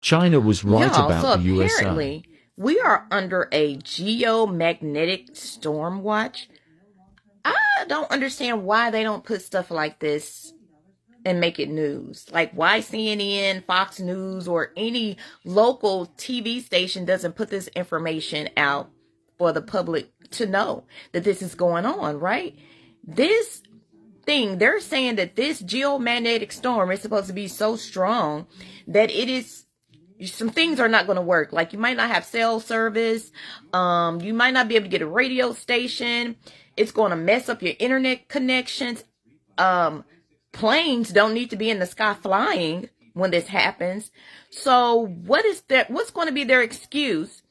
China was right Y'all, about so the USA. apparently we are under a geomagnetic storm watch. I don't understand why they don't put stuff like this and make it news. Like, why CNN, Fox News, or any local TV station doesn't put this information out for the public to know that this is going on, right? This thing, they're saying that this geomagnetic storm is supposed to be so strong that it is, some things are not going to work. Like, you might not have cell service. You might not be able to get a radio station. It's going to mess up your internet connections. Planes don't need to be in the sky flying when this happens. So what's going to be their excuse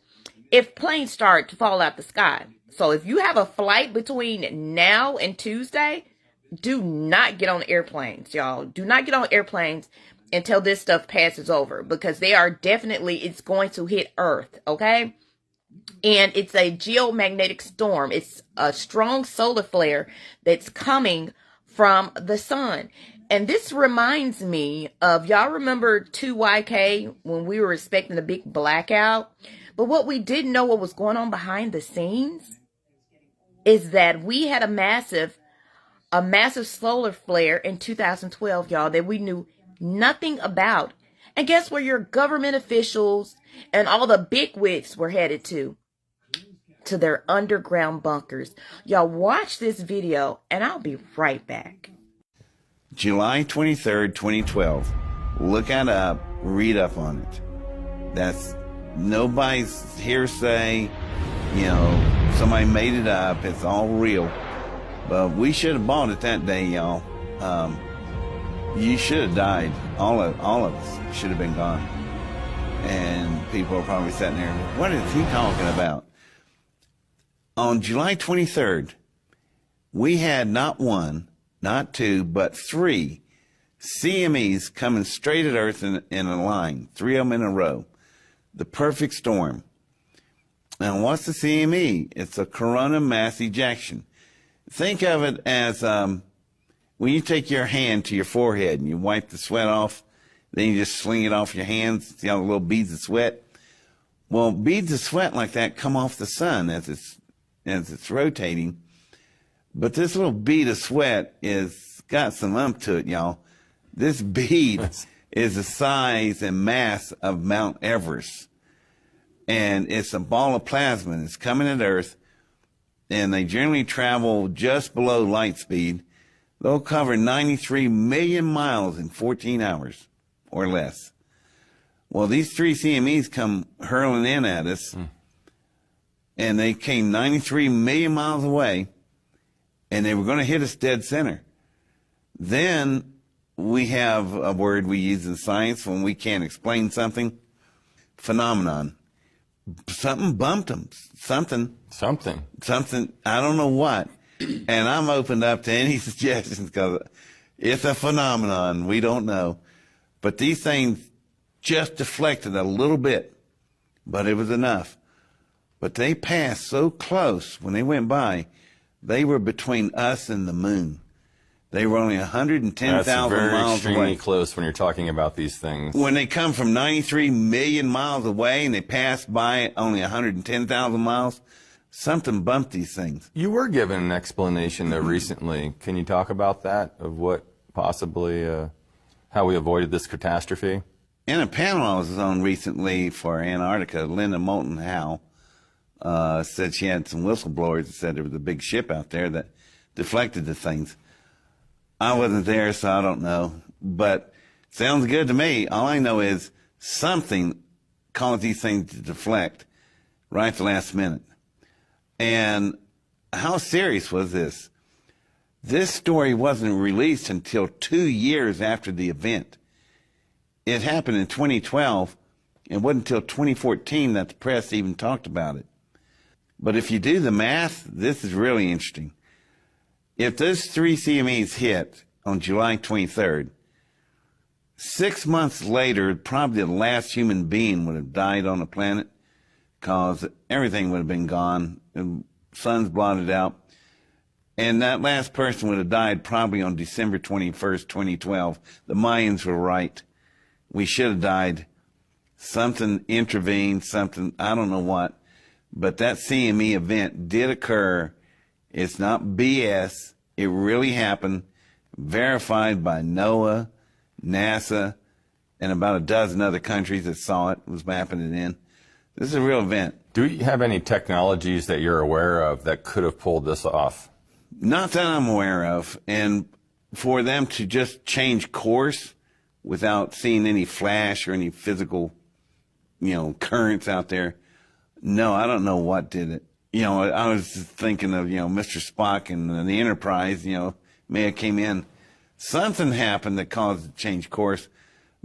if planes start to fall out the sky? So if you have a flight between now and Tuesday, do not get on airplanes, y'all. Do not get on airplanes until this stuff passes over, because it's going to hit Earth, okay? And it's a geomagnetic storm. It's a strong solar flare that's coming from the sun. And this reminds me of, y'all remember 2YK when we were expecting a big blackout? But what we didn't know what was going on behind the scenes is that we had a massive solar flare in 2012, y'all, that we knew nothing about. And guess where your government officials and all the bigwigs were headed to? To their underground bunkers. Y'all watch this video and I'll be right back. July 23rd, 2012. Look it up, read up on it. That's nobody's hearsay, somebody made it up, it's all real. But we should have bought it that day, y'all. You should have died. All of us should have been gone. And people are probably sitting there, what is he talking about? On July 23rd, we had not one, not two, but three CMEs coming straight at Earth in a line, three of them in a row. The perfect storm. Now, what's the CME? It's a corona mass ejection. Think of it as when you take your hand to your forehead and you wipe the sweat off, then you just sling it off your hands, see all the little beads of sweat? Well, beads of sweat like that come off the sun as it's rotating. But this little bead of sweat is got some ump to it, y'all. This bead is the size and mass of Mount Everest. And it's a ball of plasma, and it's coming at Earth, and they generally travel just below light speed. They'll cover 93 million miles in 14 hours or less. Well, these three CMEs come hurling in at us, and they came 93 million miles away, and they were going to hit us dead center. Then we have a word we use in science when we can't explain something: phenomenon. Something bumped them. Something. I don't know what. And I'm opened up to any suggestions because it's a phenomenon. We don't know. But these things just deflected a little bit, but it was enough. But they passed so close when they went by, they were between us and the moon. They were only 110,000 miles away. That's extremely close when you're talking about these things. When they come from 93 million miles away and they pass by only 110,000 miles, something bumped these things. You were given an explanation though recently. Can you talk about that, of what possibly, how we avoided this catastrophe? In a panel I was on recently for Antarctica, Linda Moulton Howe said she had some whistleblowers that said there was a big ship out there that deflected the things. I wasn't there, so I don't know. But sounds good to me. All I know is something caused these things to deflect right at the last minute. And how serious was this? This story wasn't released until 2 years after the event. It happened in 2012. It wasn't until 2014 that the press even talked about it. But if you do the math, this is really interesting. If those three CMEs hit on July 23rd, 6 months later, probably the last human being would have died on the planet, because everything would have been gone, the sun's blotted out, and that last person would have died probably on December 21st, 2012. The Mayans were right. We should have died something intervened, something, I don't know what, but that CME event did occur. It's not BS. It really happened, verified by NOAA, NASA, and about a dozen other countries that saw it, was mapping it in. This is a real event. Do you have any technologies that you're aware of that could have pulled this off? Not that I'm aware of. And for them to just change course without seeing any flash or any physical, currents out there, no, I don't know what did it. I was thinking of, Mr. Spock and the Enterprise, may have came in. Something happened that caused it to change course.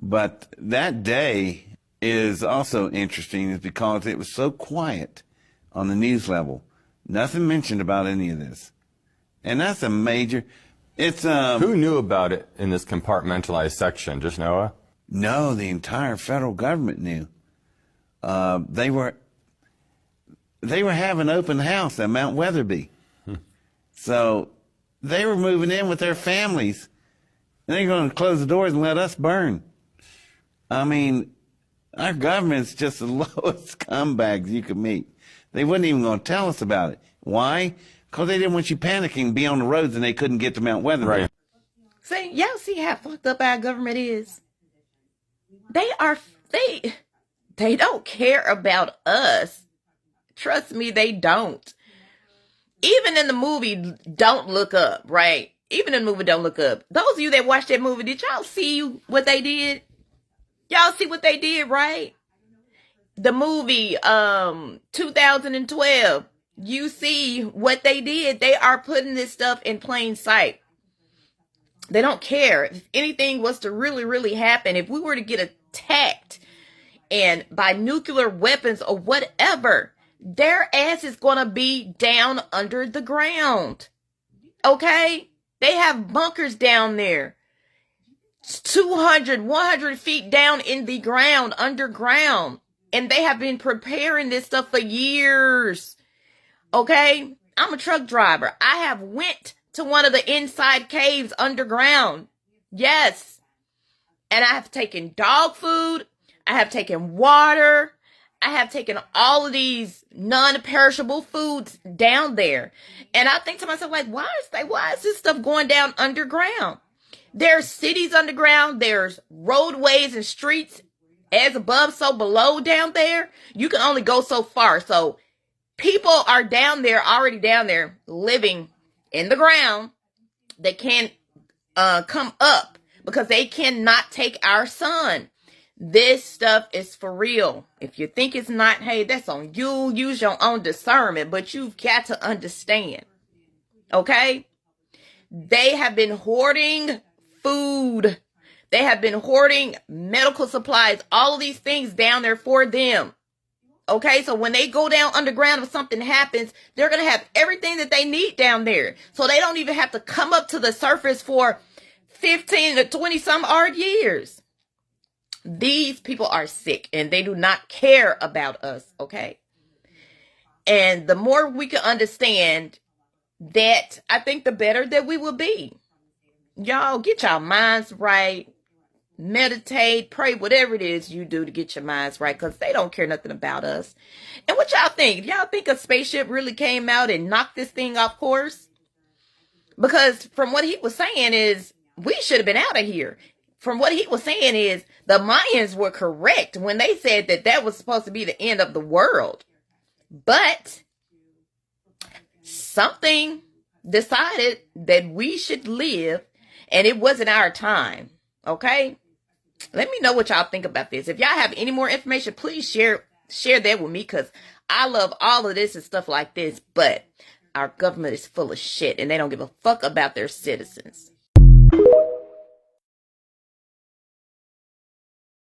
But that day is also interesting is because it was so quiet on the news level. Nothing mentioned about any of this. And that's a major, Who knew about it in this compartmentalized section? Just NOAA? No, the entire federal government knew. They were having open house at Mount Weatherby. So they were moving in with their families. And they're going to close the doors and let us burn. I mean, our government's just the lowest scumbags you could meet. They wasn't even going to tell us about it. Why? Because they didn't want you panicking and be on the roads and they couldn't get to Mount Weatherby. Right. See, y'all see how fucked up our government is? They don't care about us. Trust me, they don't. Even in the movie Don't Look Up, right? Even in the movie Don't Look Up. Those of you that watched that movie, did y'all see what they did? Y'all see what they did, right? The movie 2012. You see what they did. They are putting this stuff in plain sight. They don't care. If anything was to really, really happen, if we were to get attacked and by nuclear weapons or whatever, their ass is going to be down under the ground. Okay? They have bunkers down there. 200, 100 feet down in the ground, underground. And they have been preparing this stuff for years. Okay? I'm a truck driver. I have went to one of the inside caves underground. Yes. And I have taken dog food. I have taken water. I have taken all of these non-perishable foods down there. And I think to myself, like, why is this stuff going down underground? There's cities underground. There's roadways and streets as above, so below down there. You can only go so far. So people are down there, already down there, living in the ground. They can't come up because they cannot take our sun. This stuff is for real. If you think it's not, hey, that's on you. Use your own discernment, but you've got to understand. Okay? They have been hoarding food. They have been hoarding medical supplies, all of these things down there for them. Okay, so when they go down underground, if something happens, they're going to have everything that they need down there. So they don't even have to come up to the surface for 15 to 20 some odd years. These people are sick and they do not care about us, okay? And the more we can understand that, I think the better that we will be. Y'all get your minds right. Meditate, pray, whatever it is you do to get your minds right, because they don't care nothing about us. And what y'all think? Y'all think a spaceship really came out and knocked this thing off course? Because from what he was saying is, we should have been out of here. From what he was saying is, the Mayans were correct when they said that that was supposed to be the end of the world. But something decided that we should live, and it wasn't our time. Okay? Let me know what y'all think about this. If y'all have any more information, please share that with me, because I love all of this and stuff like this, but our government is full of shit and they don't give a fuck about their citizens.